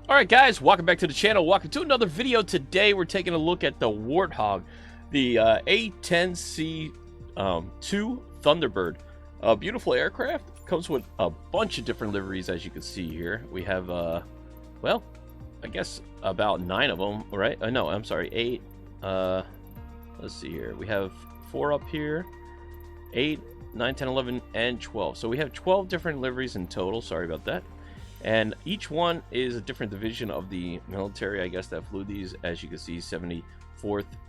Alright guys, welcome back to the channel. Welcome to another video. Today we're taking a look at the Warthog, the A10C 2 Thunderbird. A beautiful aircraft. Comes with a bunch of different liveries, as you can see here. We have, well, I guess about 9 of them, right? No, I'm sorry, 8. Let's see here. We have 4 up here, 8, 9, 10, 11, and 12. So we have 12 different liveries in total. Sorry about that. And each one is a different division of the military, I guess, that flew these. As you can see, 74th,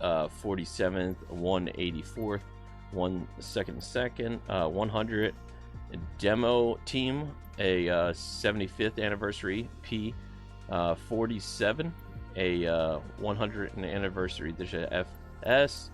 47th, 184th, 102nd, 100 demo team, a 75th anniversary P 47, a 100th anniversary FS,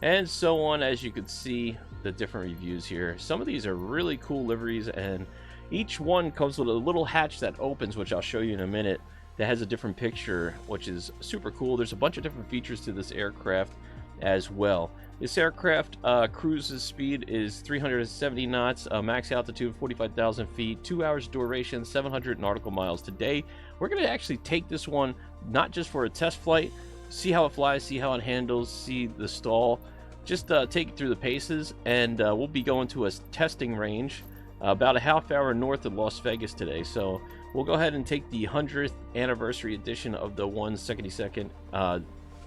and so on. As you can see, the different reviews here. Some of these are really cool liveries, and each one comes with a little hatch that opens, which I'll show you in a minute, that has a different picture, which is super cool. There's a bunch of different features to this aircraft as well. This aircraft cruises speed is 370 knots, max altitude 45,000 feet, 2 hours duration, 700 nautical miles. Today, we're going to actually take this one not just for a test flight, see how it flies, see how it handles, see the stall, just take it through the paces, and we'll be going to a testing range about a half hour north of Las Vegas today. So we'll go ahead and take the 100th anniversary edition of the 172nd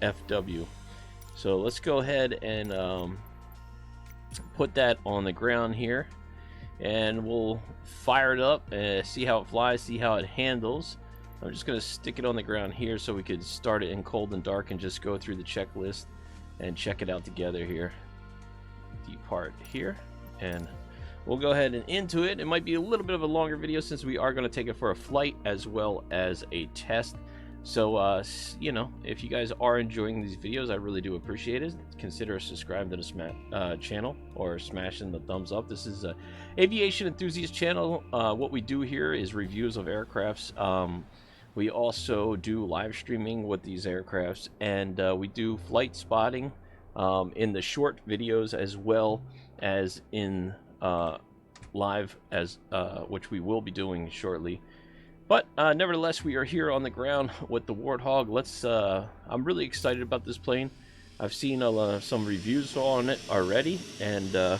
FW. So let's go ahead and put that on the ground here, and we'll fire it up and see how it flies, see how it handles. I'm just going to stick it on the ground here so we could start it in cold and dark and just go through the checklist and check it out together here. Depart here, and we'll go ahead and into it. It might be a little bit of a longer video since we are going to take it for a flight as well as a test. So, you know, if you guys are enjoying these videos, I really do appreciate it. Consider subscribing to the channel or smashing the thumbs up. This is a aviation enthusiast channel. What we do here is reviews of aircrafts. We also do live streaming with these aircrafts, and we do flight spotting in the short videos as well as in live, as which we will be doing shortly. But nevertheless, we are here on the ground with the Warthog. I'm really excited about this plane. I've seen some reviews on it already, and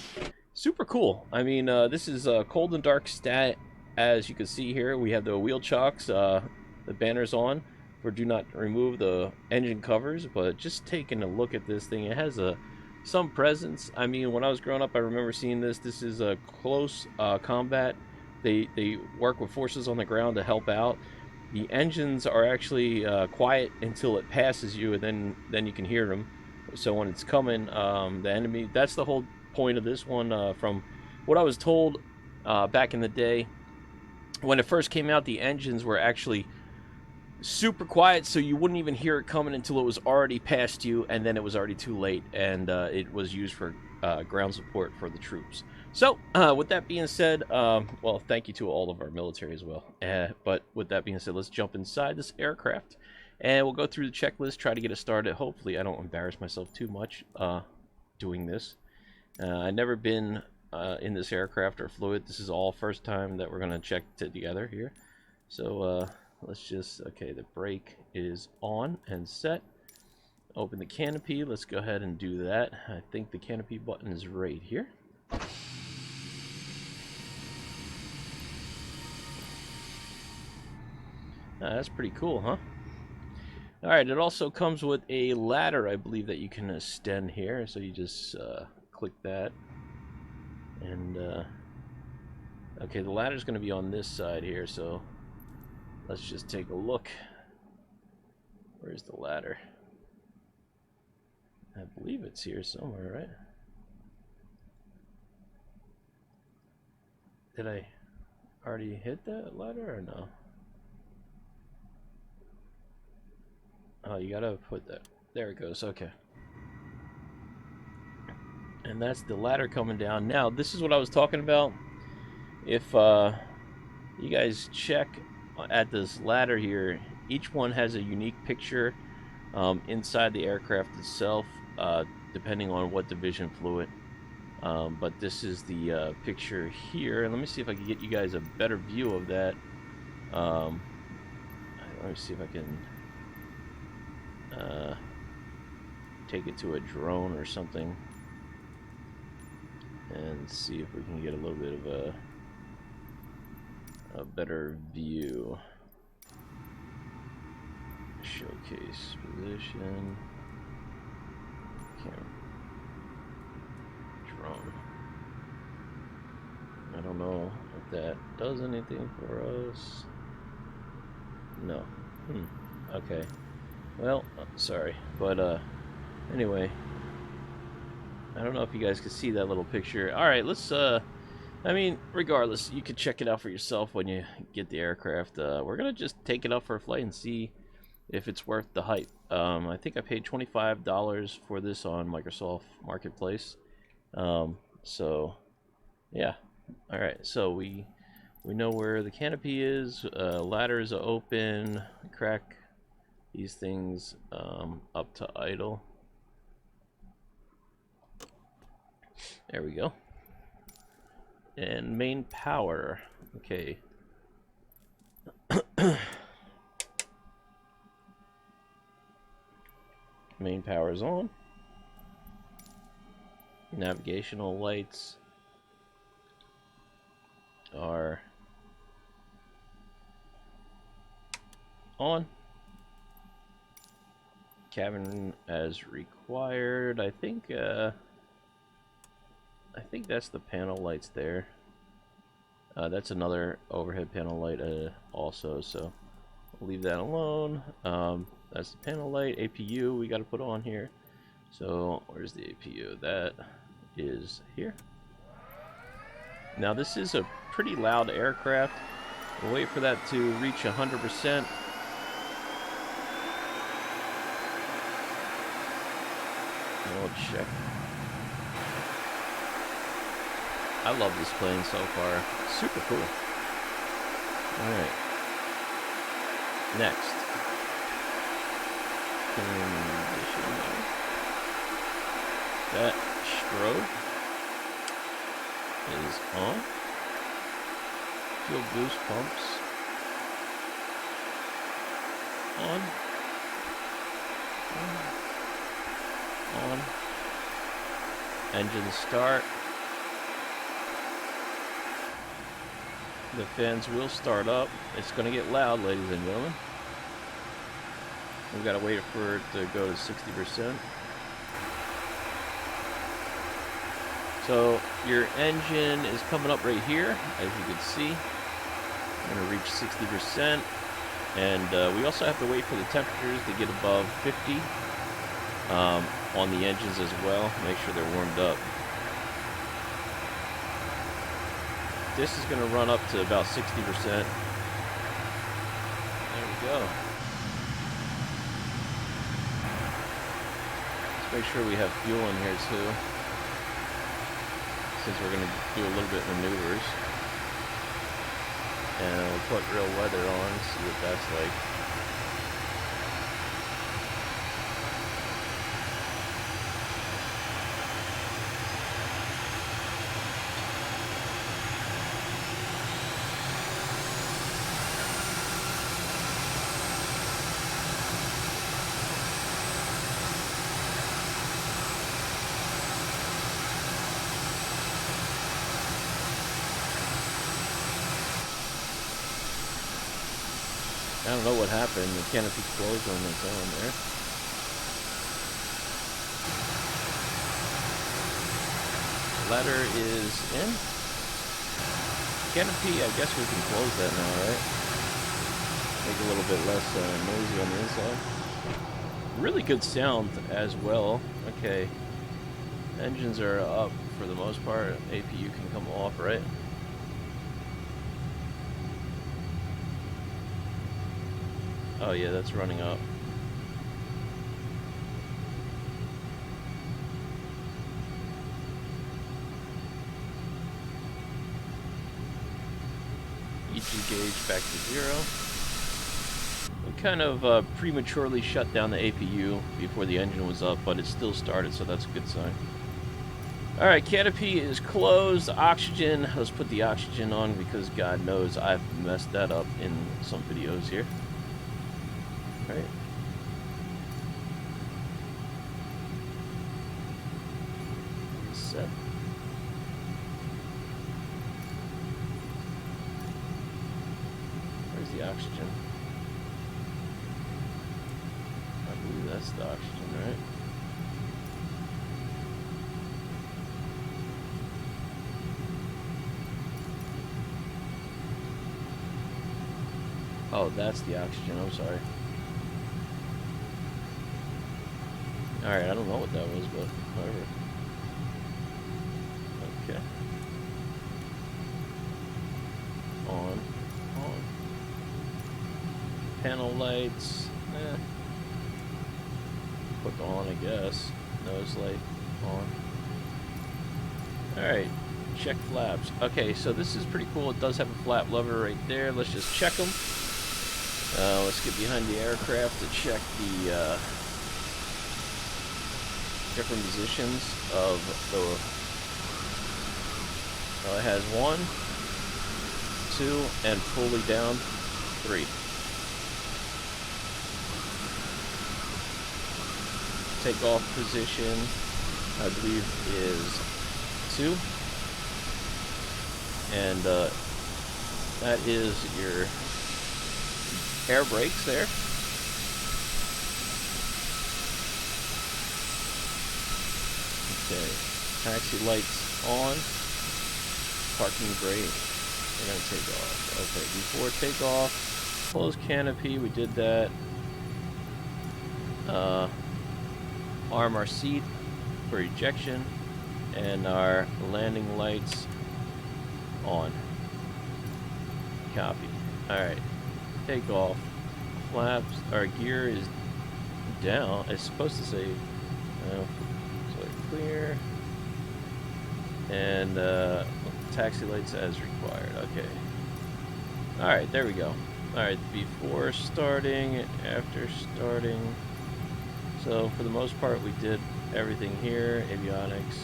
super cool. I mean, this is cold and dark stat. As you can see here, we have the wheel chocks, the banners on for do not remove the engine covers. But just taking a look at this thing, it has some presence. I mean, when I was growing up, I remember seeing this. This is a close combat. They work with forces on the ground to help out. The engines are actually quiet until it passes you, and then you can hear them. So when it's coming, the enemy, that's the whole point of this one. From what I was told back in the day, when it first came out, the engines were actually super quiet, so you wouldn't even hear it coming until it was already past you, and then it was already too late, and it was used for ground support for the troops. So with that being said, well, thank you to all of our military as well. But with that being said, let's jump inside this aircraft, and we'll go through the checklist, try to get it started. Hopefully I don't embarrass myself too much doing this. I've never been in this aircraft or flew it. This is all first time that we're going to check it together here. So let's just, okay, the brake is on and set. Open the canopy. Let's go ahead and do that. I think the canopy button is right here. That's pretty cool, huh? Alright, it also comes with a ladder, I believe, that you can extend here. So you just click that. And, okay, the ladder is going to be on this side here, so let's just take a look. Where's the ladder? I believe it's here somewhere, right? Did I already hit that ladder or no? Oh, you gotta put that. There it goes. Okay. And that's the ladder coming down. Now, this is what I was talking about. If you guys check at this ladder here, each one has a unique picture inside the aircraft itself, depending on what division flew it. But this is the picture here, and let me see if I can get you guys a better view of that. I Let me see if I can take it to a drone or something and see if we can get a little bit of a better view. Showcase position. Camera. Drone. I don't know if that does anything for us. No. Okay. Well, sorry, but anyway, I don't know if you guys can see that little picture. All right, let's I mean, regardless, you can check it out for yourself when you get the aircraft. We're gonna just take it up for a flight and see if it's worth the hype. I think I paid $25 for this on Microsoft Marketplace. So yeah. All right, so we know where the canopy is. Ladders are open. Crack these things up to idle. There we go. And main power. Okay. Main power is on. Navigational lights are on. Cabin as required. I think that's the panel lights there. That's another overhead panel light also, so we'll leave that alone. That's the panel light. APU we got to put on here. So where's the APU? That is here. Now this is a pretty loud aircraft. We'll wait for that to reach 100%. We'll check. I love this plane so far. Super cool. Alright. Next. Conditioning. That strobe is on. Fuel boost pumps on. On. Engine start. The fans will start up. It's going to get loud, ladies and gentlemen. We've got to wait for it to go to 60%. So your engine is coming up right here, as you can see. We're going to reach 60%. And we also have to wait for the temperatures to get above 50 on the engines as well. Make sure they're warmed up. This is going to run up to about 60%. There we go. Let's make sure we have fuel in here too, since we're going to do a little bit of maneuvers. And we'll put real weather on, see what that's like. I don't know what happened. The canopy closed on its own there. Ladder is in. Canopy, I guess we can close that now, right? Make a little bit less noisy on the inside. Really good sound as well. Okay. Engines are up for the most part. APU can come off, right? Oh yeah, that's running up. EG gauge back to 0. We kind of prematurely shut down the APU before the engine was up, but it still started, so that's a good sign. Alright, canopy is closed. Oxygen, let's put the oxygen on because God knows I've messed that up in some videos here. right? Set. Where's the oxygen? I believe that's the oxygen, right? Oh, that's the oxygen. I'm sorry. Alright, I don't know what that was, but whatever. Okay. On. Panel lights. Put on, I guess. Nose light on. Alright. Check flaps. Okay, so this is pretty cool. It does have a flap lever right there. Let's just check them. Let's get behind the aircraft to check the different positions of the... it has 1, 2, and fully down 3. Takeoff position, I believe, is 2. And that is your air brakes there. Okay, taxi lights on, parking brake. We're gonna take off. Okay, before takeoff, close canopy, we did that. Arm our seat for ejection, and our landing lights on. Copy. Alright. Take off. Flaps. Our gear is down. It's supposed to say so clear. And taxi lights as required. Okay. Alright, there we go. Alright, before starting, after starting. So for the most part we did everything here. Avionics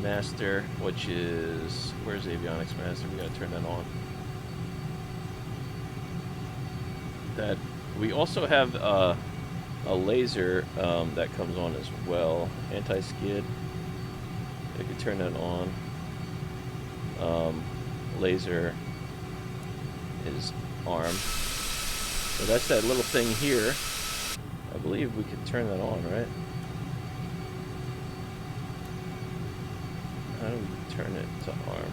master, which is, where's avionics master? We gotta turn that on. That we also have a laser that comes on as well. Anti-skid. I can turn that on. Laser is arm. So that's that little thing here. I believe we can turn that on, right? How do we turn it to arm?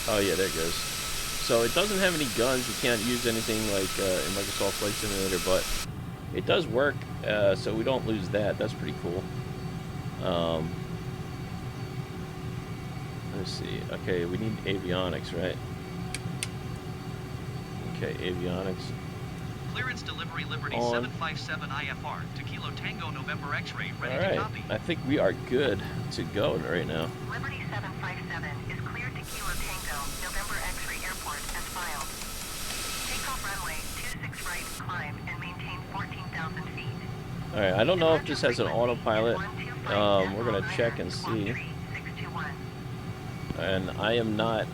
Oh yeah, there it goes. So it doesn't have any guns. You can't use anything like in Microsoft Flight Simulator, but it does work, so we don't lose that. That's pretty cool. Let's see. Okay, we need avionics, right? Okay, avionics. Clearance delivery Liberty on. 757 IFR to Kilo Tango November X-ray ready All right. to copy. I think we are good to go right now. Liberty 757 is cleared to Kilo Tango November X-ray airport as filed. Takeoff runway 26 right, climb and maintain 14,000 feet. All right. I don't know if this has an autopilot. We're gonna check and see. And I am not.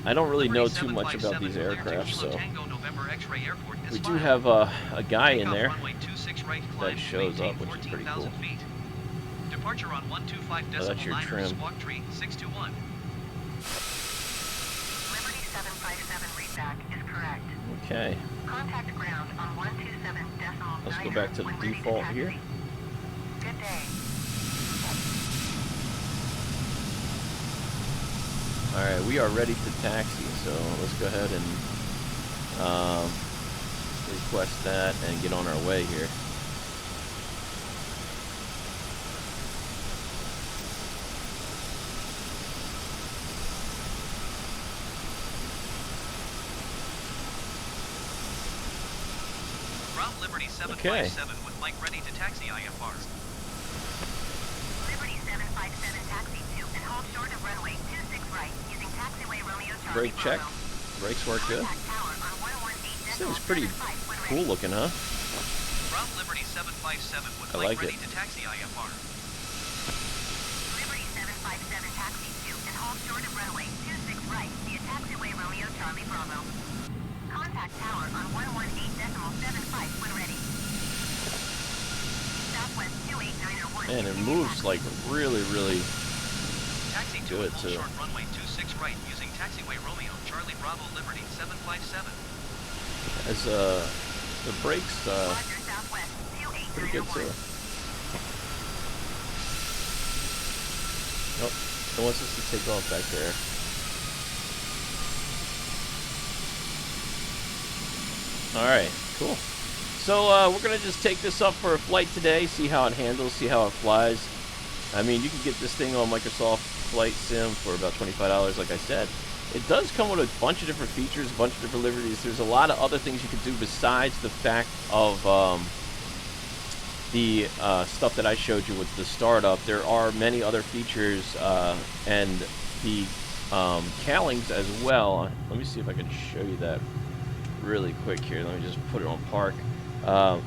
I don't really know too much about these aircraft, so we do have a guy in there that shows up, which is pretty cool. Departure on 125.9 that's your trim. Squawk Tree 621. Liberty 757 readback is correct. Okay. Contact ground on 127.9. Let's go back to the default here. Good day. Alright, we are ready to taxi, so let's go ahead and request that and get on our way here. Route Liberty 757 with Mike ready to taxi IFR. Liberty 757 taxi to and hold short of runway 26 right using taxiway Romeo Charlie Brake check. Bravo. Brakes work good. Contact tower on 118.75 This thing's pretty when cool ready. looking, huh? Route Liberty 757 with I Mike like ready it. to taxi IFR. Liberty 757 taxi to and hold short of runway 26 right via taxiway Romeo Charlie Bravo. Contact tower on 118.75 Man, it moves like really, really Taxi to good full too. short runway 26 right using taxiway Romeo, Charlie Bravo Liberty 757. As the brakes Roger, Southwest, pretty good too. 28901. Nope, it wants us to take off back there. All right, cool. So we're gonna just take this up for a flight today, see how it handles, see how it flies. I mean, you can get this thing on Microsoft Flight Sim for about $25, like I said. It does come with a bunch of different features, a bunch of different liberties. There's a lot of other things you can do besides the fact of the stuff that I showed you with the startup. There are many other features and the cowlings as well. Let me see if I can show you that really quick here. Let me just put it on park. Well,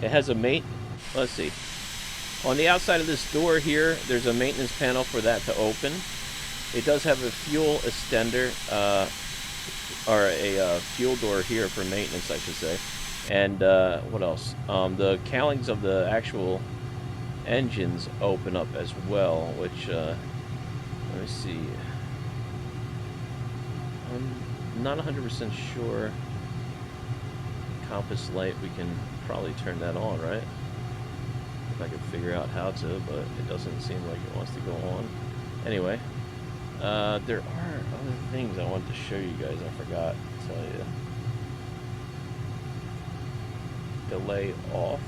it has a let's see. On the outside of this door here, there's a maintenance panel for that to open. It does have a fuel extender, or a fuel door here for maintenance, I should say. And what else? The cowlings of the actual engines open up as well, which, let me see. I'm not 100% sure. Compass light, we can probably turn that on, right? If I could figure out how to, but it doesn't seem like it wants to go on. Anyway, there are other things I wanted to show you guys. I forgot to tell you. Delay off.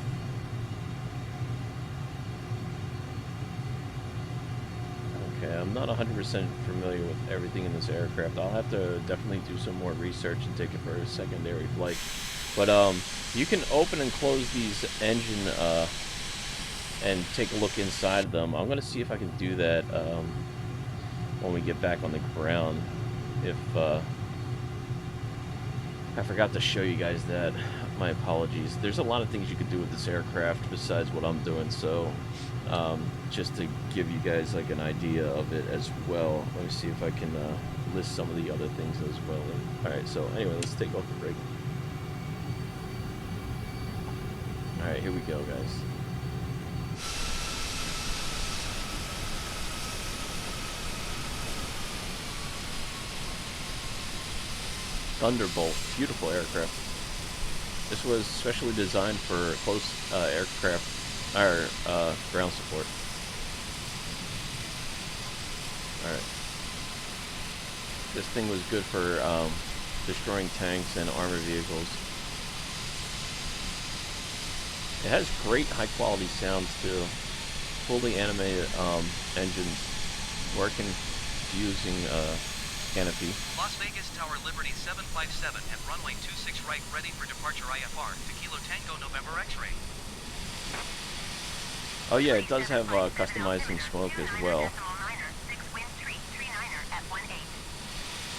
Okay, I'm not 100% familiar with everything in this aircraft. I'll have to definitely do some more research and take it for a secondary flight. But you can open and close these engine and take a look inside of them. I'm going to see if I can do that when we get back on the ground. If I forgot to show you guys that, my apologies. There's a lot of things you could do with this aircraft besides what I'm doing, so just to give you guys like an idea of it as well. Let me see if I can list some of the other things as well. Alright, so anyway, let's take off the brake. Alright, here we go, guys. Thunderbird, beautiful aircraft. This was specially designed for close aircraft, or ground support. Alright. This thing was good for destroying tanks and armored vehicles. It has great high quality sounds too. Fully animated engines working using canopy. Las Vegas Tower Liberty 757 at runway 26 right ready for departure IFR to Kilo Tango November X-ray. Oh yeah, it does have customizing smoke as well.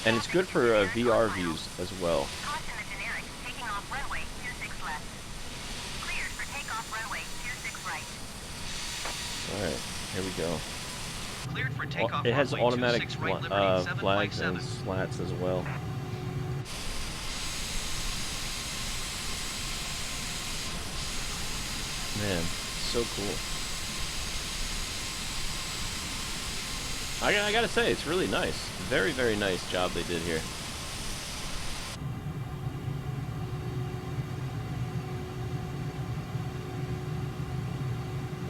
And it's good for VR views as well. Caution the generic, taking off runway 26 left. Cleared for takeoff runway 26 right. Alright, here we go. Cleared for takeoff It has runway automatic 26 right Liberty flags 757. and slats as well. Man, so cool. I gotta say, it's really nice. Very, very nice job they did here.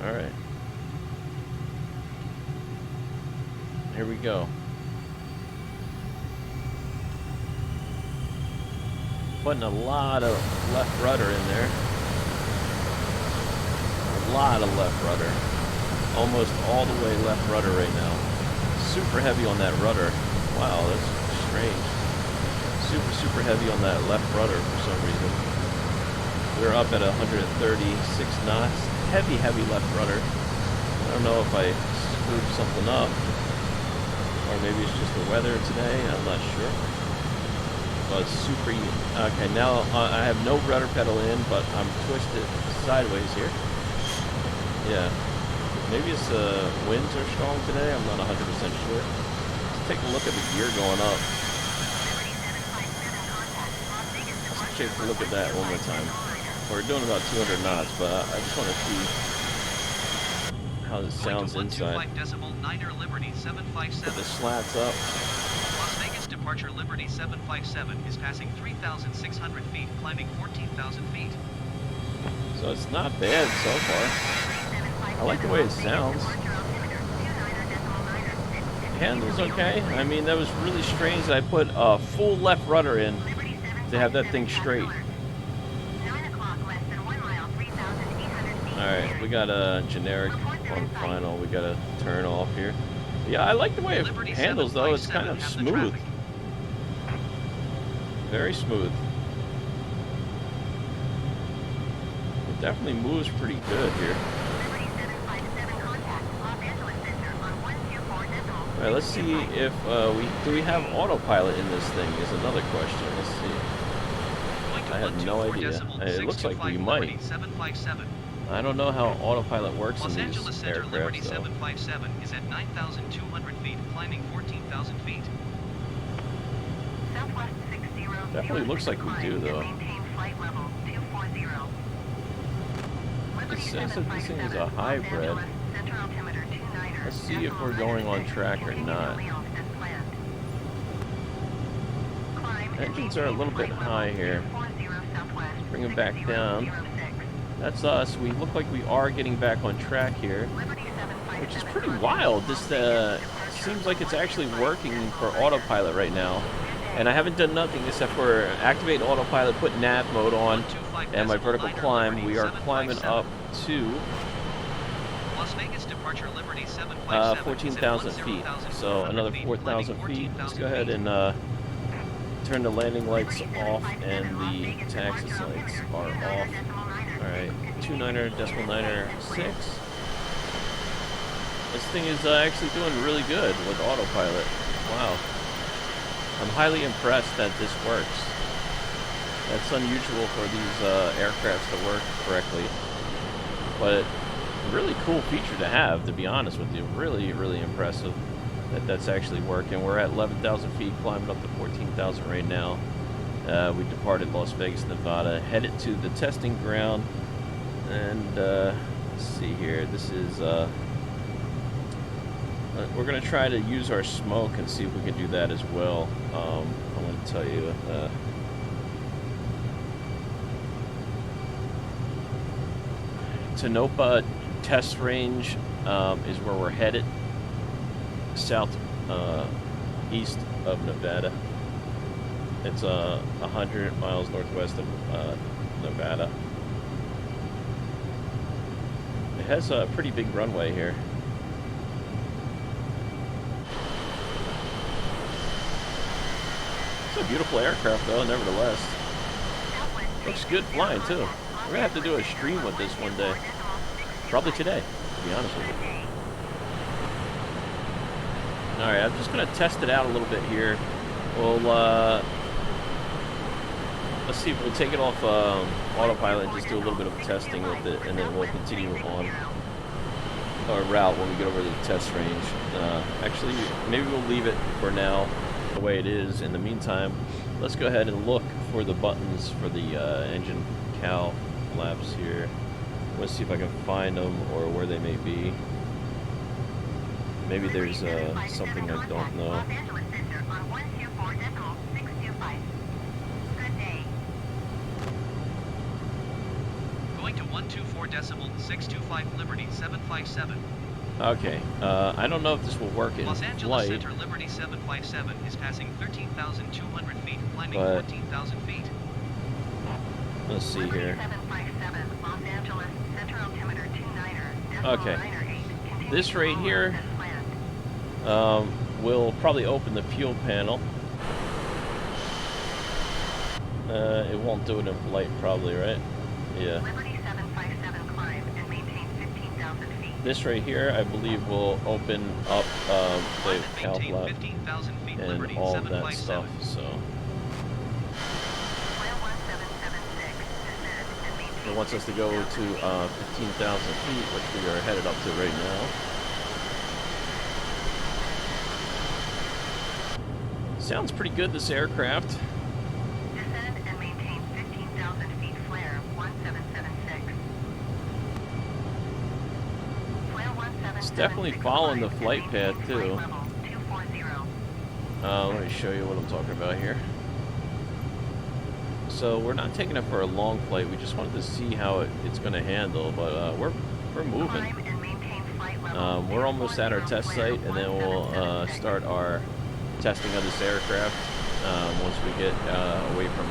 Alright. Here we go. Putting a lot of left rudder in there. A lot of left rudder. Almost all the way left rudder right now. Super heavy on that rudder. Wow, that's strange. Super, super heavy on that left rudder for some reason. We're up at 136 knots. Heavy, heavy left rudder. I don't know if I screwed something up. Or maybe it's just the weather today. I'm not sure. But super... Okay, now I have no rudder pedal in, but I'm twisted sideways here. Yeah. Maybe it's winds are strong today. I'm not 100% sure. Let's take a look at the gear going up. Let's take a look at that one more time. We're doing about 200 knots, but I just want to see how it sounds inside. 125.9 Liberty Put 757. the slats up. Las Vegas departure Liberty 757 is passing 3,600 feet, climbing 14,000 feet. So it's not bad so far. I like the way it sounds. Handles okay. I mean, that was really strange that I put a full left rudder in to have that thing straight. Alright, we got a generic on final. We got a turn off here. Yeah, I like the way it handles though. It's kind of smooth. Very smooth. It definitely moves pretty good here. Alright, let's see if we have autopilot in this thing is another question. Let's see. I have no idea. It looks like we might. I don't know how autopilot works in Los these Angeles Center Liberty aircraft though. 757 is at 9,200 feet, climbing 14,000 feet. Definitely looks like we do though. It says that this thing is a hybrid. Let's see if we're going on track or not. Engines are a little bit high here. Bring them back down. That's us. We look like we are getting back on track here, which is pretty wild. This seems like it's actually working for autopilot right now. And I haven't done nothing except for activate autopilot, put nav mode on, and my vertical climb. We are climbing up to 14,000 feet. So another 4,000 feet. Let's go ahead and turn the landing lights off and the taxi lights are off. Alright, 29.96. This thing is actually doing really good with autopilot. Wow. I'm highly impressed that this works. That's unusual for these aircrafts to work correctly. But really cool feature to have, to be honest with you. Really, really impressive that that's actually working. We're at 11,000 feet, climbing up to 14,000 right now. We departed Las Vegas, Nevada, headed to the testing ground. And let's see here. This is we're gonna try to use our smoke and see if we can do that as well. I'm gonna tell you. Tonopah test range is where we're headed, south east of Nevada. It's 100 miles northwest of Nevada. It has a pretty big runway here. It's a beautiful aircraft though, nevertheless. Looks good flying too. We're gonna have to do a stream with this one day. Probably today, to be honest with you. Alright, I'm just gonna test it out a little bit here. We'll let's see if we'll take it off autopilot and just do a little bit of testing with it, and then we'll continue on our route when we get over to the test range. Actually, maybe we'll leave it for now the way it is. In the meantime, let's go ahead and look for the buttons for the engine cowl flaps here. Let's see if I can find them or where they may be. Maybe there's something I don't know. Going to 124.625 Liberty 757. Okay, I don't know if this will work in Los Angeles flight. Center Liberty 757 is passing 13,200 feet, climbing But 14,000 feet. Let's see here. Okay, this right here will probably open the fuel panel. It won't do it in flight, probably, right? Yeah. This right here, I believe, will open up the cowl flap and all of that stuff. So it wants us to go to 15,000 feet, which we are headed up to right now. Sounds pretty good, this aircraft. Descend and maintain 15,000 feet flare 176. definitely following the flight path too. Level 240. Let me show you what I'm talking about here. So we're not taking it for a long flight. We just wanted to see how it's going to handle, but we're moving. Climb and maintain flight level We're almost at our 240, test clear site, and then we'll 1776. start our testing of this aircraft once we get away from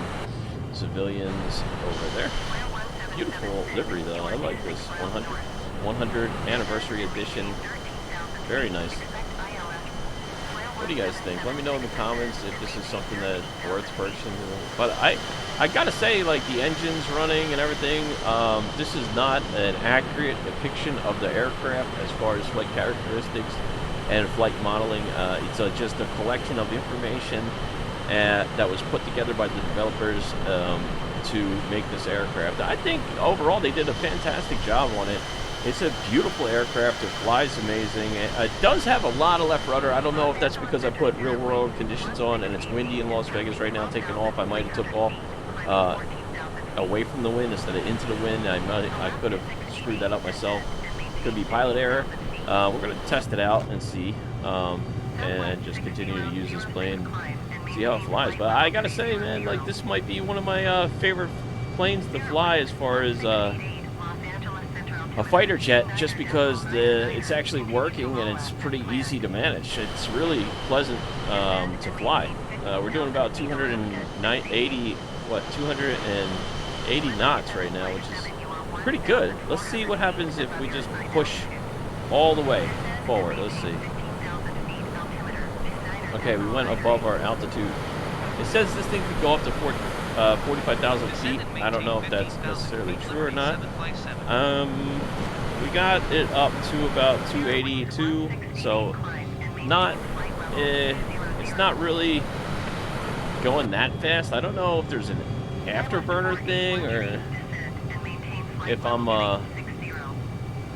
civilians over there. Beautiful livery though. I like this 100 anniversary edition. Very nice. What do you guys think? Let me know in the comments if this is something that's worth purchasing. But I gotta say, like, the engine's running and everything, this is not an accurate depiction of the aircraft as far as flight characteristics and flight modeling. It's just a collection of information that was put together by the developers to make this aircraft. I think overall they did a fantastic job on it. It's a beautiful aircraft. It flies amazing. It does have a lot of left rudder. I don't know if that's because I put real world conditions on and it's windy in Las Vegas right now. Taking off, I might have took off away from the wind instead of into the wind. I could have screwed that up myself. Could be pilot error. We're gonna test it out and see, and just continue to use this plane, see how it flies. But I gotta say, man, like, this might be one of my favorite planes to fly as far as a fighter jet, just because it's actually working and it's pretty easy to manage. It's really pleasant to fly. We're doing about 280 knots right now, which is pretty good. Let's see what happens if we just push all the way forward. Let's see. Okay, we went above our altitude. It says this thing could go up to 45,000 feet. I don't know if that's necessarily true or not. We got it up to about 282, so it's not really going that fast. I don't know if there's an afterburner thing, or if I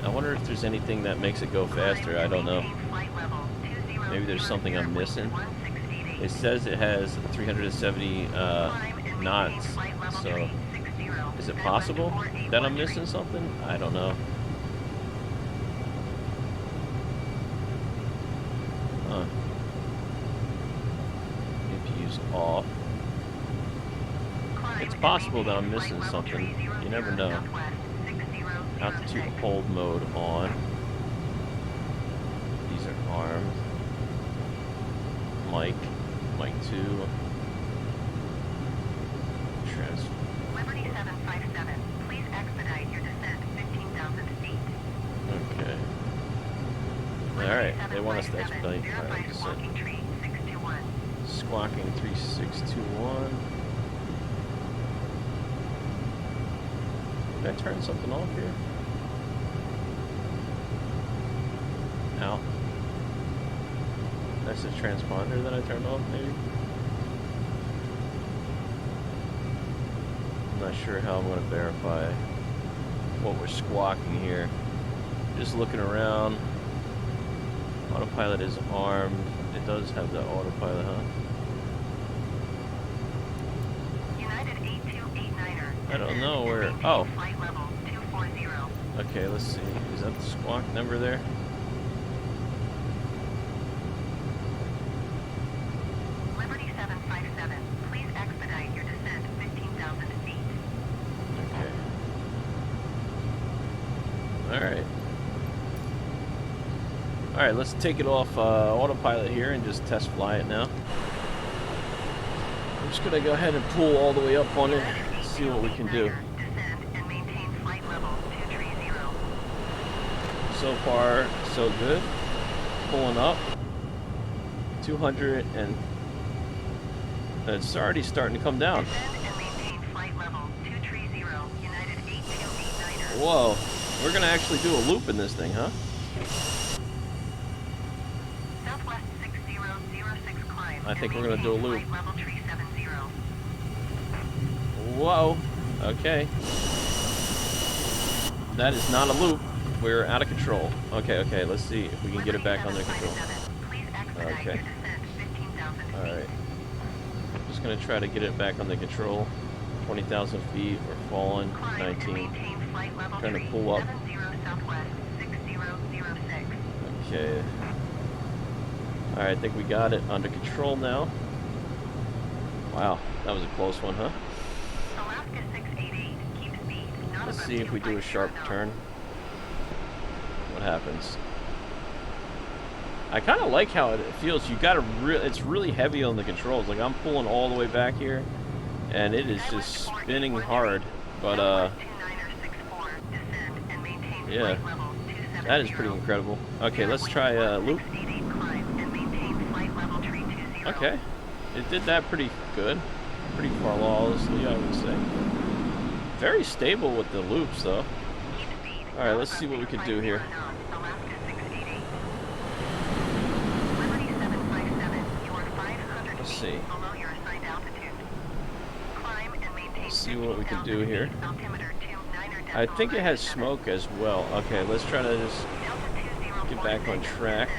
wonder if there's anything that makes it go faster. I don't know. Maybe there's something I'm missing. It says it has 370 knots, so is it possible that I'm missing something? I don't know. Huh. APU's off. It's possible that I'm missing something. You never know. Altitude hold mode on. These are armed. Mic 2. Liberty 757, please expedite your descent 15,000 feet. Okay. Alright, they want us to expedite. Alright, descent. Squawking tree 621. Squawking 3621. Did I turn something off here? Ow. That's a transponder that I turned off, maybe? I'm not sure how I'm going to verify what we're squawking here. Just looking around. Autopilot is armed. It does have the autopilot, huh? United 8289er. I don't know where. Oh. Flight level 240. Okay, let's see. Is that the squawk number there? Liberty 757, please expedite your descent 15,000 feet. Okay. Alright. Alright, let's take it off autopilot here and just test fly it now. I'm just gonna go ahead and pull all the way up on it, see what we can do. Descend and maintain flight level 230. So far, so good. Pulling up. 200 and it's already starting to come down. Descend and maintain flight level 230, United 8289er. Whoa, we're gonna actually do a loop in this thing, huh? Southwest 6006 climb. I think we're gonna do a loop. Flight level 370. Whoa, okay. That is not a loop. We're out of control. Okay, let's see if we can get it back under control. Okay. Alright. Just gonna try to get it back under control. 20,000 feet, we're falling. 19. Trying to pull up. Okay. Alright, I think we got it under control now. Wow, that was a close one, huh? Alaska 688, keep speed. Not Let's above see if we do a sharp 250 knots. turn. What happens? I kind of like how it feels. You got to it's really heavy on the controls. Like I'm pulling all the way back here, and it is just spinning hard. But yeah, that is pretty incredible. Okay, let's try loop. Okay, it did that pretty good, pretty flawlessly, I would say. Very stable with the loops, though. All right, let's see what we can do here. Let's see. Let's see what we can do here. I think it has smoke as well. Okay, let's try to just get back on track.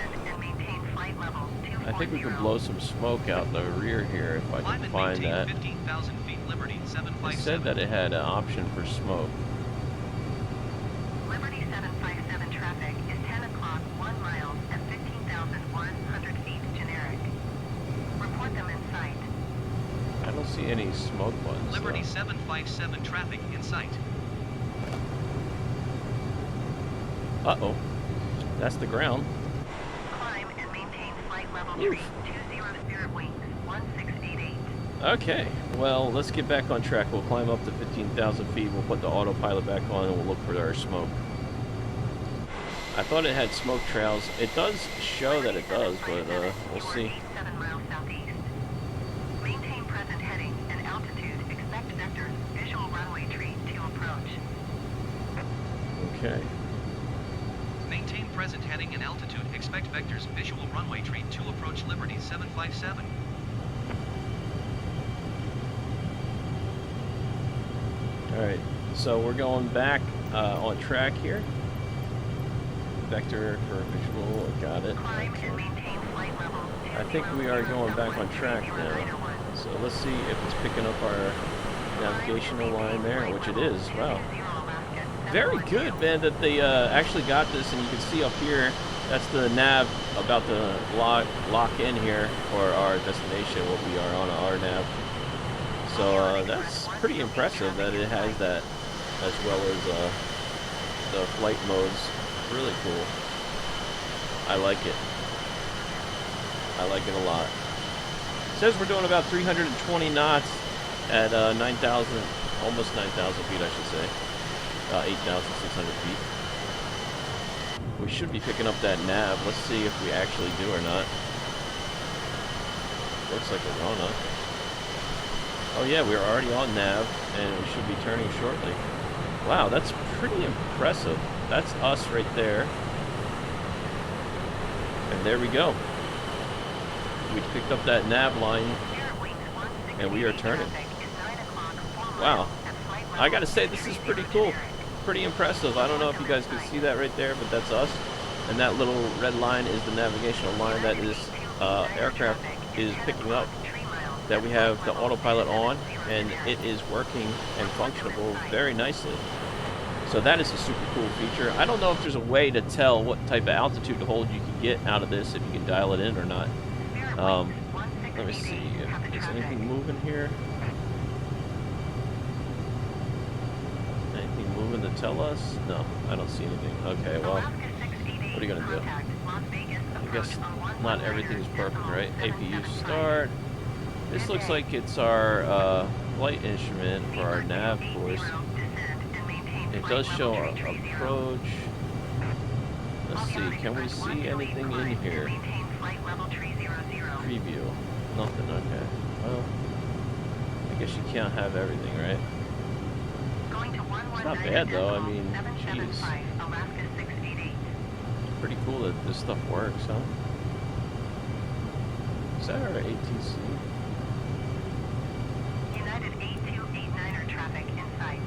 I think we can blow some smoke out the rear here if I can find that. It said that it had an option for smoke. Liberty 757 traffic is 10 o'clock, 1 mile at 15,100 feet generic. Report them in sight. I don't see any smoke buttons. Liberty though. 757 traffic in sight. Uh-oh. That's the ground. Climb and maintain flight level Oof. 3, 20 spirit wings, 1688. Okay, well, let's get back on track. We'll climb up to 15,000 feet. We'll put the autopilot back on and we'll look for our smoke. I thought it had smoke trails. It does show that it does, but we'll see. 7 miles southeast. Maintain present heading and altitude. Expect vectors. Visual runway tree to approach. Okay. Maintain present heading and altitude. Expect vectors. Visual runway tree to approach Liberty 757. Alright, so we're going back on track here. Vector for visual, got it. Climb Okay. and maintain flight level. I think we are going back on track now. So let's see if it's picking up our navigational line there, which it is. Wow. Very good, man, that they actually got this, and you can see up here, that's the nav about to lock in here for our destination, what we are on our nav. So that's pretty impressive that it has that, as well as the flight modes. Really cool. I like it. I like it a lot. It says we're doing about 320 knots at 9,000, almost 9,000 feet, I should say. 8,600 feet. We should be picking up that nav. Let's see if we actually do or not. Looks like we're gonna. Oh yeah, we're already on nav, and we should be turning shortly. Wow, that's pretty impressive. That's us right there. And there we go. We picked up that nav line, and we are turning. Wow. I gotta say, this is pretty cool. Pretty impressive. I don't know if you guys can see that right there, but that's us. And that little red line is the navigational line that this aircraft is picking up. That we have the autopilot on, and it is working and functionable very nicely. So that is a super cool feature. I don't know if there's a way to tell what type of altitude hold you can get out of this, if you can dial it in or not. Let me see if is anything moving here. Anything moving to tell us? No, I don't see anything. Okay, well, what are you gonna do? I guess not everything is perfect, right? APU start. This looks like it's our flight instrument for our nav course. It does show our approach. Let's see, can we see anything in here? Preview. Nothing, okay. Well, I guess you can't have everything, right? It's not bad though, I mean, jeez. Pretty cool that this stuff works, huh? Is that our A10C? United 8289er traffic in sight.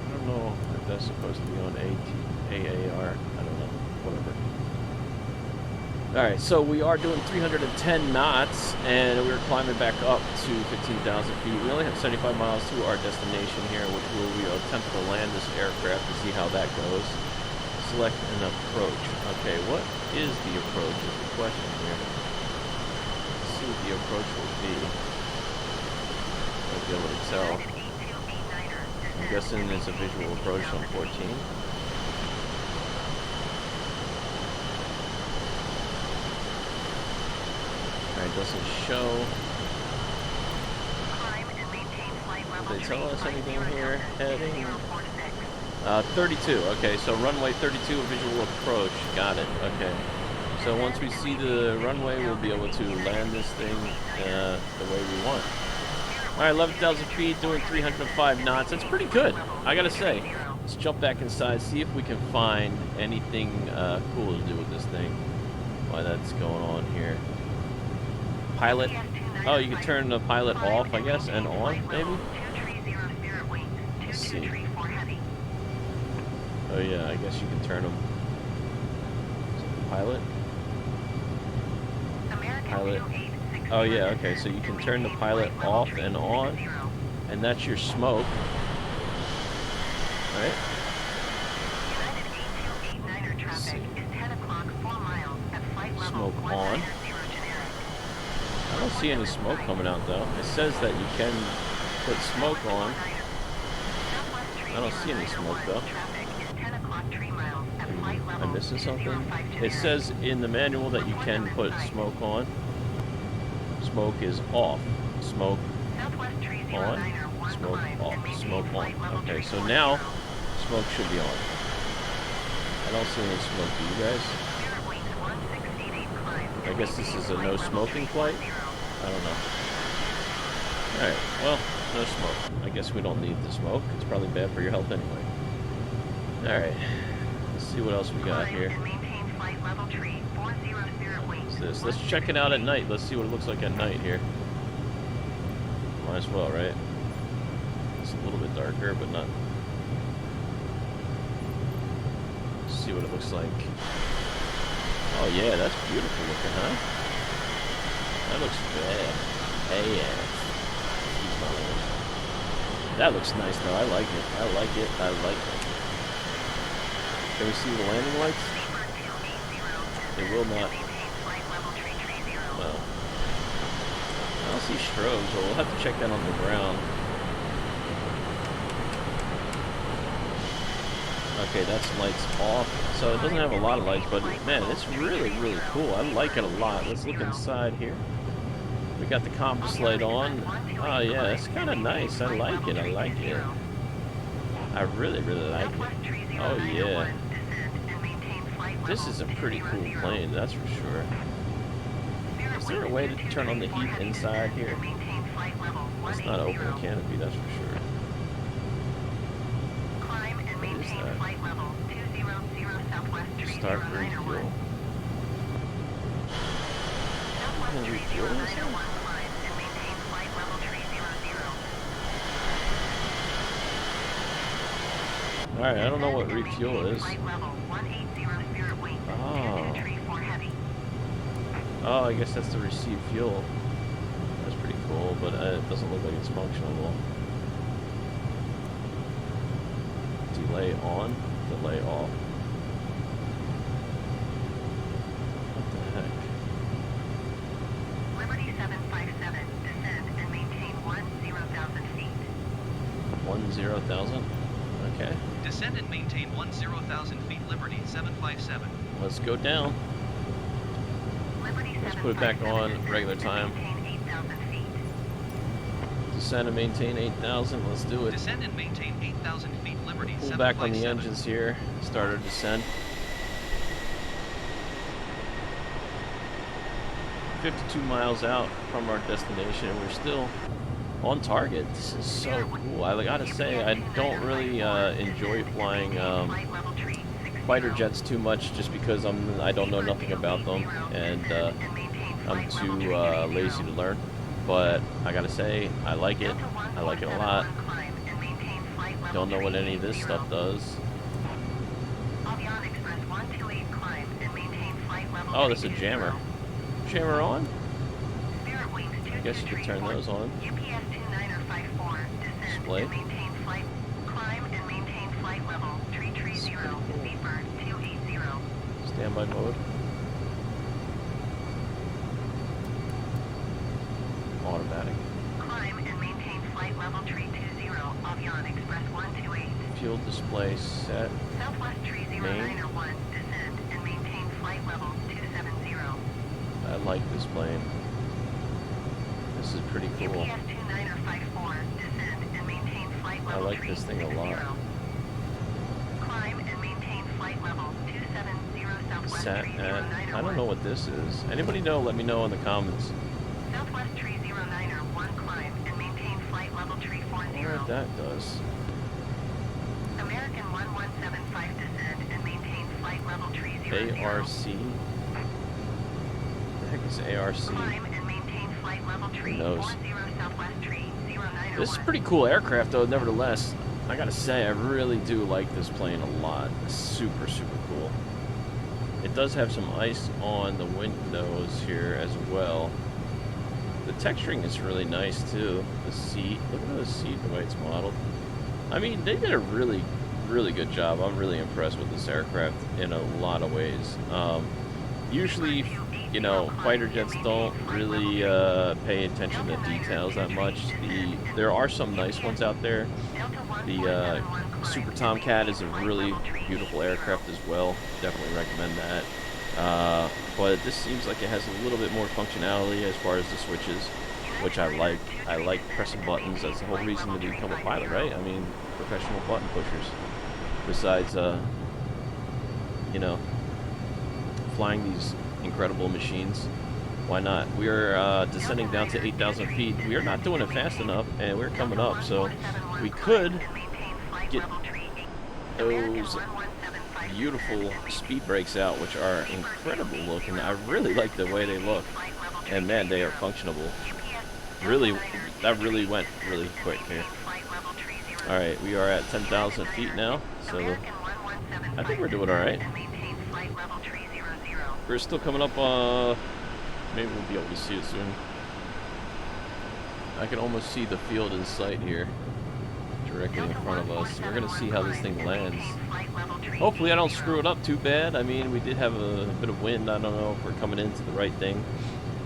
I don't know if that's supposed to be on AAR. I don't know. Whatever. Alright, so we are doing 310 knots, and we're climbing back up to 15,000 feet. We only have 75 miles to our destination here, which we will attempt to land this aircraft to see how that goes. Select an approach. Okay, what is the approach is the question here. Let's see what the approach will be. I'll be able to tell. I'm guessing it's a visual approach on 14. Alright, doesn't show. Did they tell us anything here? Heading 32. Okay, so runway 32 visual approach. Got it. Okay. So once we see the runway, we'll be able to land this thing the way we want. Alright, 11,000 feet, doing 305 knots. That's pretty good, I gotta say. Let's jump back inside, see if we can find anything cool to do with this thing. Why that's going on here. Pilot. Oh, you can turn the pilot off, I guess, and on, maybe? Let's see. Oh yeah, I guess you can turn them. Pilot. Pilot. Oh yeah, okay, so you can turn the pilot off and on, and that's your smoke. Right? Let's see. Smoke on. I don't see any smoke coming out though. It says that you can put smoke on. I don't see any smoke though. I'm missing something. It says in the manual that you can put smoke on. Smoke is off. Smoke on. Smoke off. Smoke on. Okay, so now smoke should be on. I don't see any smoke. Do you guys? I guess this is a no smoking flight. I don't know. Alright, well, no smoke. I guess we don't need the smoke. It's probably bad for your health anyway. Alright. Let's see what else we got here. What's this? Let's check it out at night. Let's see what it looks like at night here. Might as well, right? It's a little bit darker, but not. Let's see what it looks like. Oh yeah, that's beautiful looking, huh? That looks bad. Hey, yeah. That looks nice though. I like it. I like it. I like it. Can we see the landing lights? They will not. Well, I don't see strobes, but we'll have to check that on the ground. Okay, that's lights off. So it doesn't have a lot of lights, but man, it's really, really cool. I like it a lot. Let's look inside here. We got the compass light on. Oh yeah, it's kind of nice. I like it. I like it. I really, really like it. Oh yeah. This is a pretty cool plane, that's for sure. Is there a way to turn on the heat inside here? It's not open canopy, that's for sure. What is that? Start refuel. Refuel this thing? Alright, I don't know what refuel is. Oh. Oh, I guess that's to receive fuel. That's pretty cool, but it doesn't look like it's functional. Delay on, delay off. What the heck? Liberty 757, descend and maintain 10,000 feet. 10,000? Okay. Descend and maintain 10,000 feet, Liberty 757. Let's go down. Let's put it back on regular time. Descend and maintain 8,000. Let's do it. Descend and maintain 8,000 feet, Liberty 757. Pull back on the engines here. Start our descent. 52 miles out from our destination, and we're still on target. This is so cool. I gotta say, I don't really enjoy flying fighter jets too much, just because I don't know nothing about them, and I'm too lazy to learn. But I gotta say, I like it. I like it a lot. Don't know what any of this stuff does. Oh, this is a jammer. Jammer on? I guess you could turn those on. Display. Standby mode. Automatic. Climb and maintain flight level tree 20, Avion Express 128. Fuel display set. Southwest tree 091, descend and maintain flight level 270. I like this plane. This is pretty cool. UPS 2954, descend and maintain flight level I like this thing a lot. Climb and maintain flight level 270 Southwest Sat tree at, 091. I don't know what this is. Anybody know? Let me know in the comments. Southwest tree 091, climb and maintain flight level tree 40. I wonder what that does. American 1175, descend and maintain flight level tree 00. ARC. The heck is ARC? Climb and maintain flight level tree Who knows? 40 Southwest tree 091. This is a pretty cool aircraft, though. Nevertheless, I gotta say, I really do like this plane a lot. It's super, super cool. It does have some ice on the windows here as well. The texturing is really nice too. The seat, look at the seat, the way it's modeled. I mean, they did a really, really good job. I'm really impressed with this aircraft in a lot of ways. Usually, you know, fighter jets don't really pay attention to details that much. There are some nice ones out there. The Super Tomcat is a really beautiful aircraft as well. Definitely recommend that. But this seems like it has a little bit more functionality as far as the switches, which I like. I like pressing buttons. That's the whole reason to become a pilot, right? I mean, professional button pushers. Besides, you know, flying these incredible machines, why not? We are descending down to 8,000 feet. We are not doing it fast enough, and we're coming up, so we could get those beautiful speed brakes out, which are incredible looking. I really like the way they look, and man, they are functionable. Really, that really went really quick here. All right, we are at 10,000 feet now, so I think we're doing all right. We're still coming up. Maybe we'll be able to see it soon. I can almost see the field in sight here, directly in front of us. We're gonna see how this thing lands. Hopefully I don't screw it up too bad. I mean, we did have a bit of wind. I don't know if we're coming into the right thing.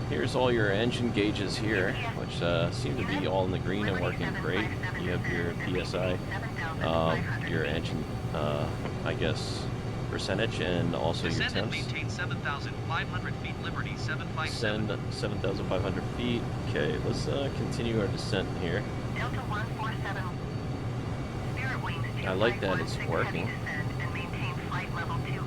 Here's all your engine gauges here, which seem to be all in the green and working great. You have your PSI, your engine, I guess, percentage, and also your Descend and temps. maintain 7,500 feet, Liberty 757. Descend 7,500 feet. Okay, let's continue our descent here. Delta 147. Spirit Wings I like that it's 251, working. descend and maintain flight level 2.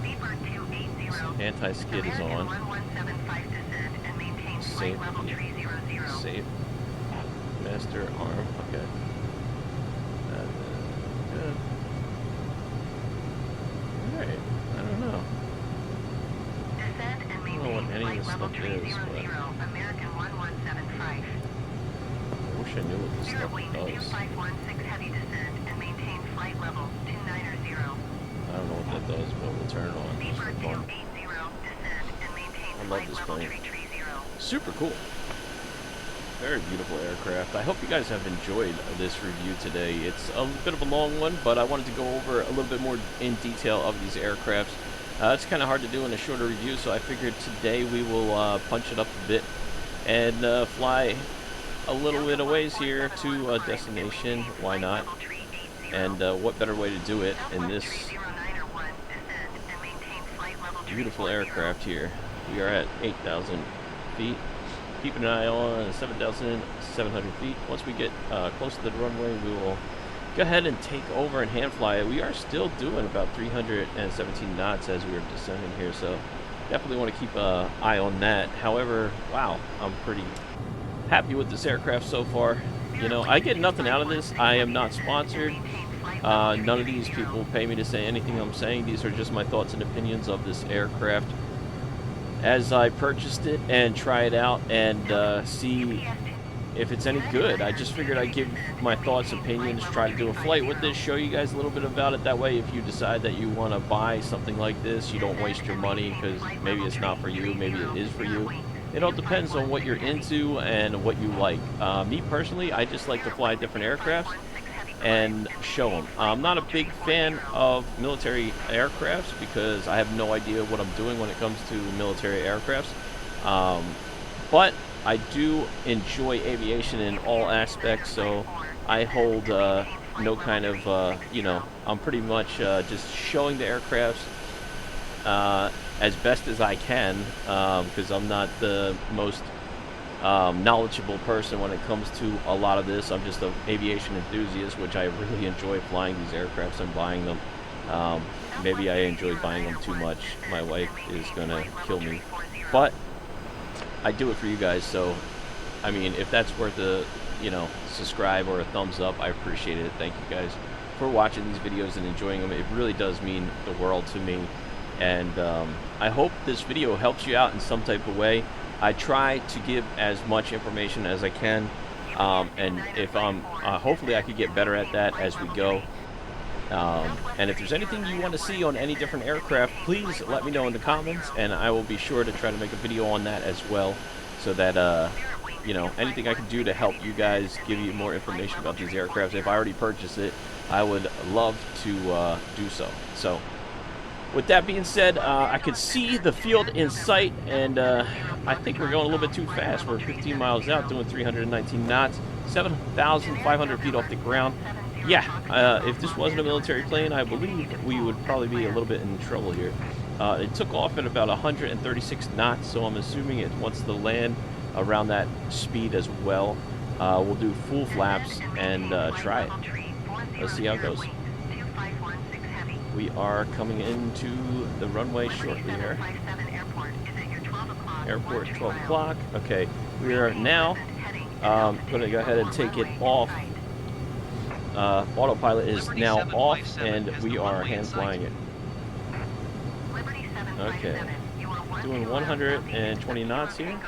Speedbird 280. Anti-skid is American on. 1175, descend and maintain flight Safe. level 300. Safe. Master arm. Okay. Good. Alright. I don't know. Descend and I don't know what maintain any of flight this level stuff is, 300. but American 1175. I wish I knew what this Spirit stuff Wings does. 2516, heavy descend and maintain flight level 290. I don't know what that does, but we'll turn it on. Just for Speedbird fun. 280, descend and maintain I love flight this level plane. 330. Super cool. Very beautiful aircraft. I hope you guys have enjoyed this review today. It's a bit of a long one, but I wanted to go over a little bit more in detail of these aircrafts. It's kind of hard to do in a shorter review, so I figured today we will punch it up a bit and fly a little bit of ways here to a destination. Why not? And what better way to do it in this beautiful aircraft here. We are at 8,000 feet. Keep an eye on 7,700 feet. Once we get close to the runway, we will go ahead and take over and hand fly it. We are still doing about 317 knots as we are descending here, so definitely want to keep an eye on that. However, wow, I'm pretty happy with this aircraft so far. You know, I get nothing out of this. I am not sponsored. None of these people pay me to say anything I'm saying. These are just my thoughts and opinions of this aircraft as I purchased it and try it out and see if it's any good. I just figured I'd give my thoughts, opinions, try to do a flight with this, show you guys a little bit about it. That way, if you decide that you want to buy something like this, you don't waste your money because maybe it's not for you, maybe it is for you. It all depends on what you're into and what you like. Me personally, I just like to fly different aircrafts. and show them. I'm not a big fan of military aircrafts because I have no idea what I'm doing when it comes to military aircrafts. But I do enjoy aviation in all aspects, so I hold no kind of, I'm pretty much just showing the aircrafts as best as I can, because I'm not the most knowledgeable person when it comes to a lot of this. I'm just an aviation enthusiast, which I really enjoy flying these aircrafts and buying them. Maybe I enjoy buying them too much. My wife is gonna kill me, but I do it for you guys. So, I mean, if that's worth a, subscribe or a thumbs up, I appreciate it. Thank you guys for watching these videos and enjoying them. It really does mean the world to me. And I hope this video helps you out in some type of way. I try to give as much information as I can, and if hopefully I could get better at that as we go. And if there's anything you want to see on any different aircraft, please let me know in the comments, and I will be sure to try to make a video on that as well, so that anything I can do to help you guys, give you more information about these aircrafts. If I already purchased it, I would love to do so. So with that being said, I could see the field in sight, and I think we're going a little bit too fast. We're 15 miles out, doing 319 knots, 7,500 feet off the ground. Yeah, if this wasn't a military plane, I believe we would probably be a little bit in trouble here. It took off at about 136 knots, so I'm assuming it wants to land around that speed as well. We'll do full flaps and try it. Let's see how it goes. We are coming into the runway shortly here. Airport 12 o'clock. Okay, we are now going to go ahead and take it off. Autopilot is now off, and we are hand flying it. Okay, doing 120 knots here.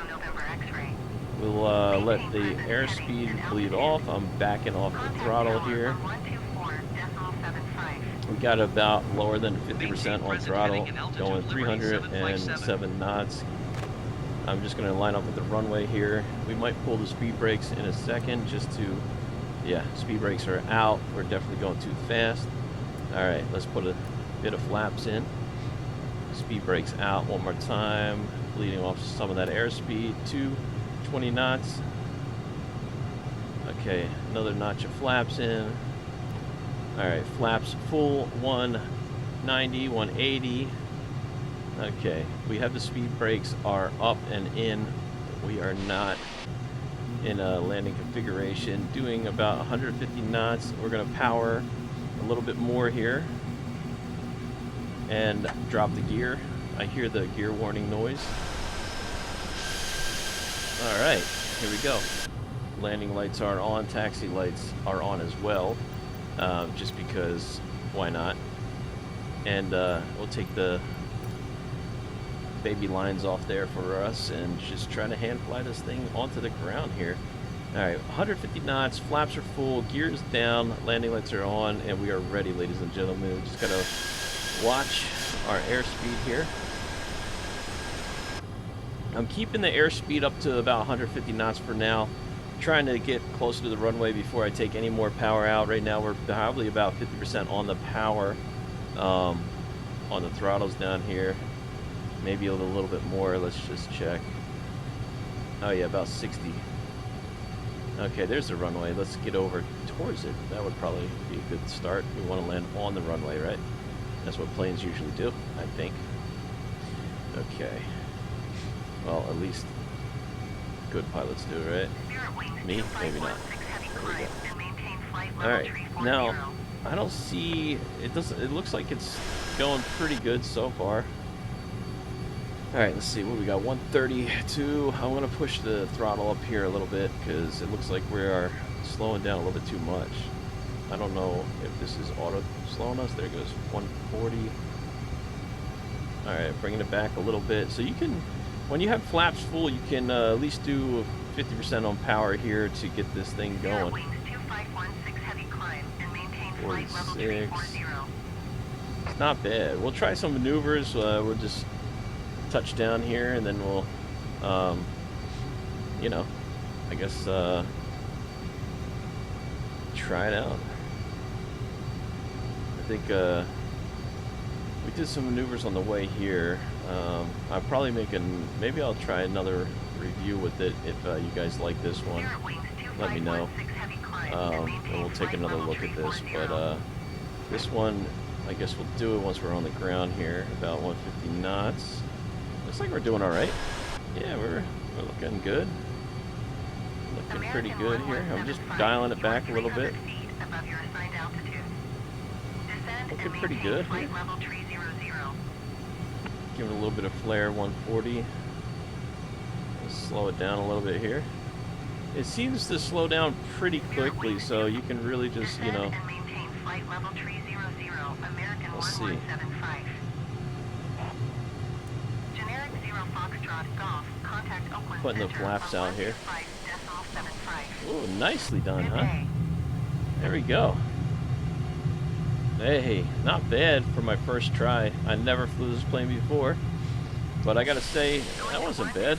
We'll let the airspeed bleed off. I'm backing off the throttle here. We got about lower than 50% on throttle, going 307 knots. I'm just going to line up with the runway here. We might pull the speed brakes in a second just to, yeah, speed brakes are out. We're definitely going too fast. All right, let's put a bit of flaps in. Speed brakes out one more time, bleeding off some of that airspeed to 20 knots. Okay, another notch of flaps in. Alright, flaps full, 190, 180. Okay, we have the speed brakes are up and in. We are not in a landing configuration. Doing about 150 knots. We're going to power a little bit more here and drop the gear. I hear the gear warning noise. Alright, here we go. Landing lights are on, taxi lights are on as well. Just because, why not? And we'll take the baby lines off there for us and just try to hand fly this thing onto the ground here. Alright, 150 knots, flaps are full, gears down, landing lights are on, and we are ready, ladies and gentlemen. We just gotta watch our airspeed here. I'm keeping the airspeed up to about 150 knots for now. Trying to get closer to the runway before I take any more power out. Right now we're probably about 50% on the power, on the throttles down here. Maybe a little bit more. Let's just check. Oh yeah, about 60. Okay, there's the runway. Let's get over towards it. That would probably be a good start. We want to land on the runway, right? That's what planes usually do, I think. Okay. Well, at least good pilots do, right? Me? Maybe not. Alright, now I don't see it looks like it's going pretty good so far. Alright, let's see what we got. 132. I'm gonna push the throttle up here a little bit because it looks like we are slowing down a little bit too much. I don't know if this is auto slowing us. There goes 140. Alright, bringing it back a little bit. So you can, when you have flaps full, you can at least do 50% on power here to get this thing going. 46. It's not bad. We'll try some maneuvers. We'll just touch down here and then we'll, I guess, try it out. think we did some maneuvers on the way here. I'll probably maybe I'll try another review with it if you guys like this one. Let me know. And we'll take another look at this. But this one, I guess we'll do it once we're on the ground here, about 150 knots. Looks like we're doing all right. Yeah, we're looking good. Looking pretty good here. I'm just dialing it back a little bit. Looking pretty good here. Give it a little bit of flare, 140. Let's slow it down a little bit here. It seems to slow down pretty quickly, so you can really just, you know. Let's see. Putting the flaps out here. Ooh, nicely done, huh? There we go. Hey, not bad for my first try. I never flew this plane before, but I gotta say, that wasn't bad.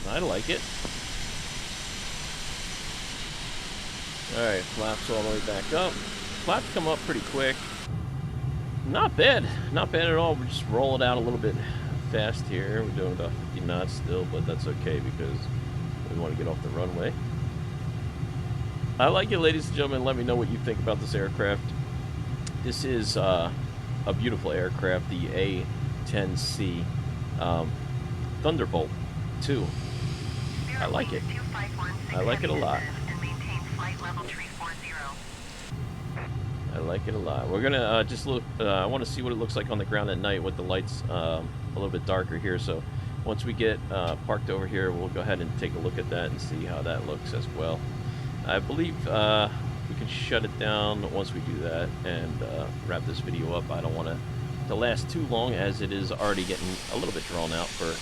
I like it. Alright, flaps all the way back up. Flaps come up pretty quick. Not bad. Not bad at all. We just roll it out a little bit fast here. We're doing about 50 knots still, but that's okay because we want to get off the runway. I like it, ladies and gentlemen. Let me know what you think about this aircraft. This is a beautiful aircraft, the A10C Thunderbird 2. I like it. I like it a lot. I like it a lot. We're gonna just look. I want to see what it looks like on the ground at night with the lights a little bit darker here. So once we get parked over here, we'll go ahead and take a look at that and see how that looks as well. I believe we can shut it down once we do that and wrap this video up. I don't want it to last too long as it is already getting a little bit drawn out for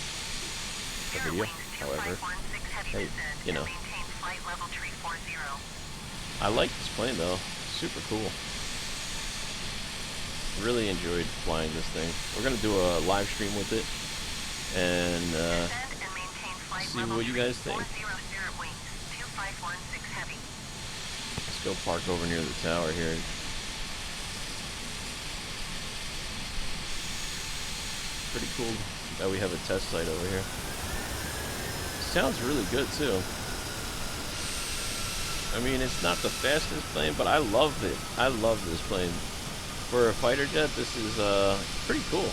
the video. However, hey, you know, I like this plane though. Super cool. Really enjoyed flying this thing. We're gonna do a live stream with it and see what you guys think. Let's go park over near the tower here. Pretty cool that we have a test site over here. Sounds really good too. I mean, it's not the fastest plane, but I love it. I love this plane. For a fighter jet, this is pretty cool.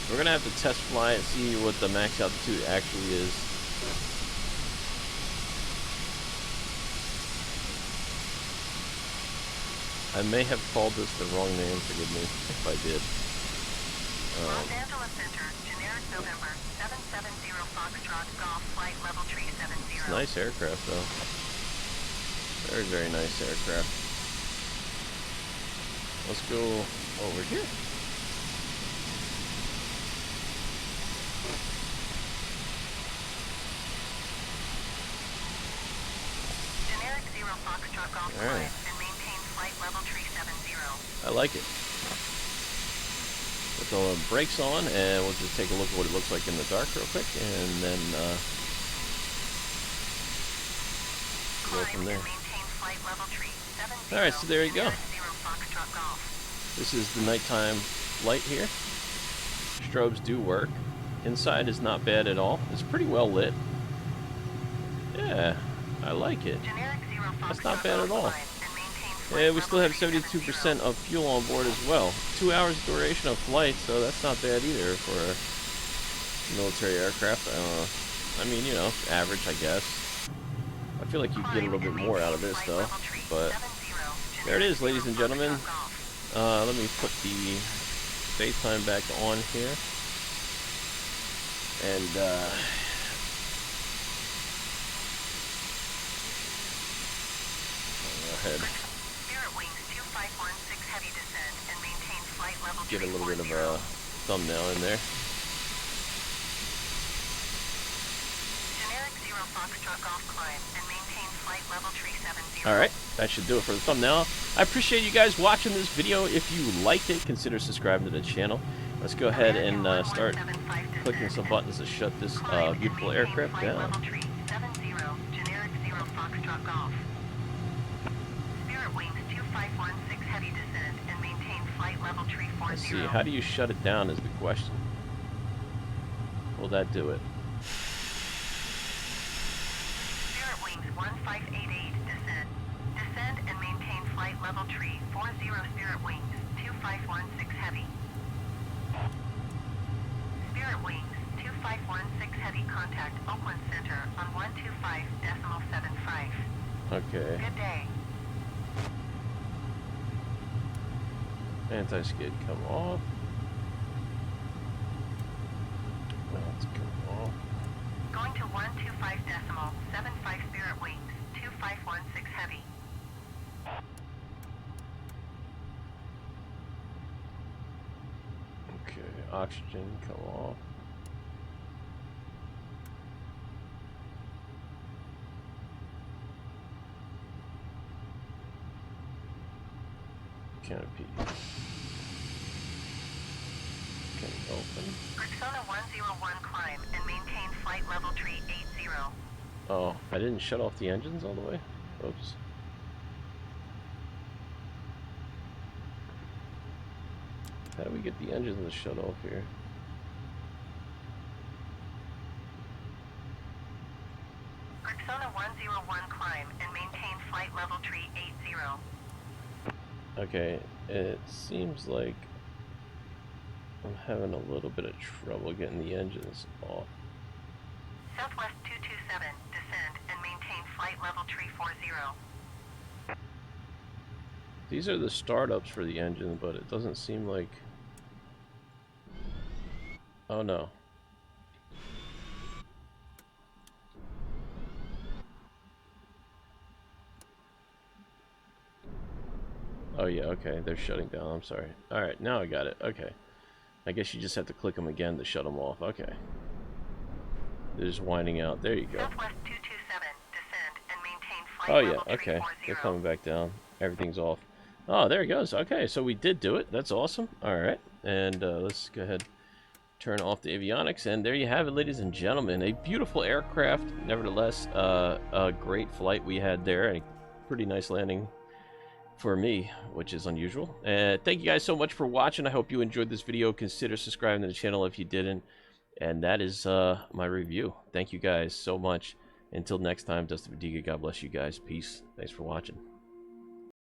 We're gonna have to test fly and see what the max altitude actually is. I may have called this the wrong name, forgive me if I did. Los Angeles Center, generic November, 770 Foxtrot, Golf, flight level 370. It's a nice aircraft though. Very, very nice aircraft. Let's go over here. Generic 0 Foxtrot, Golf, All right. and maintain flight level 370. I like it. Put the brakes on and we'll just take a look at what it looks like in the dark real quick and then go from there. Alright, so there you go. This is the nighttime light here. Strobes do work. Inside is not bad at all. It's pretty well lit. Yeah, I like it. That's not bad at all. Yeah, we still have 72% of fuel on board as well. 2 hours duration of flight, so that's not bad either for a military aircraft. I mean, you know, average, I guess. I feel like you get a little bit more out of this, though. But there it is, ladies and gentlemen. Let me put the FaceTime back on here. And, go ahead. Get a little bit of a thumbnail in there. Alright, that should do it for the thumbnail. I appreciate you guys watching this video. If you liked it, consider subscribing to the channel. Let's go ahead and start clicking some buttons to shut this beautiful aircraft down. 2516 heavy descend and maintain flight level tree 40. Let's see, how do you shut it down is the question. Will that do it? Spirit Wings 1588 descend. Descend and maintain flight level tree 40. Spirit Wings 2516 heavy. Spirit Wings 2516 heavy, contact Oakland Center on 125.75. Okay. Good day. Anti-skid come off. Let's come off. Going to 125.75 Spirit Wings 2516 heavy. Okay, oxygen come off. Canopy. Can open. Persona 101 climb and maintain flight level tree 80. Oh, I didn't shut off the engines all the way? Oops. How do we get the engines to shut off here? Persona 101 climb and maintain flight level tree 80. Okay, it seems like I'm having a little bit of trouble getting the engines off. Southwest 227 descend and maintain flight level tree 40. These are the startups for the engine, but it doesn't seem like... Oh no. Oh yeah, okay, they're shutting down, I'm sorry. Alright, now I got it, okay. I guess you just have to click them again to shut them off, okay. They're just winding out, there you go. Southwest 227 descend and maintain flight Oh level yeah, tree okay, 40. they're coming back down, everything's off. Oh, there it goes, okay, so we did do it, that's awesome. Alright, and let's go ahead, turn off the avionics, and there you have it, ladies and gentlemen. A beautiful aircraft, nevertheless, a great flight we had there, a pretty nice landing for me, which is unusual. Thank you guys so much for watching. I hope you enjoyed this video. Consider subscribing to the channel if you didn't. And that is my review. Thank you guys so much. Until next time, Dustin Vadiga, God bless you guys. Peace. Thanks for watching.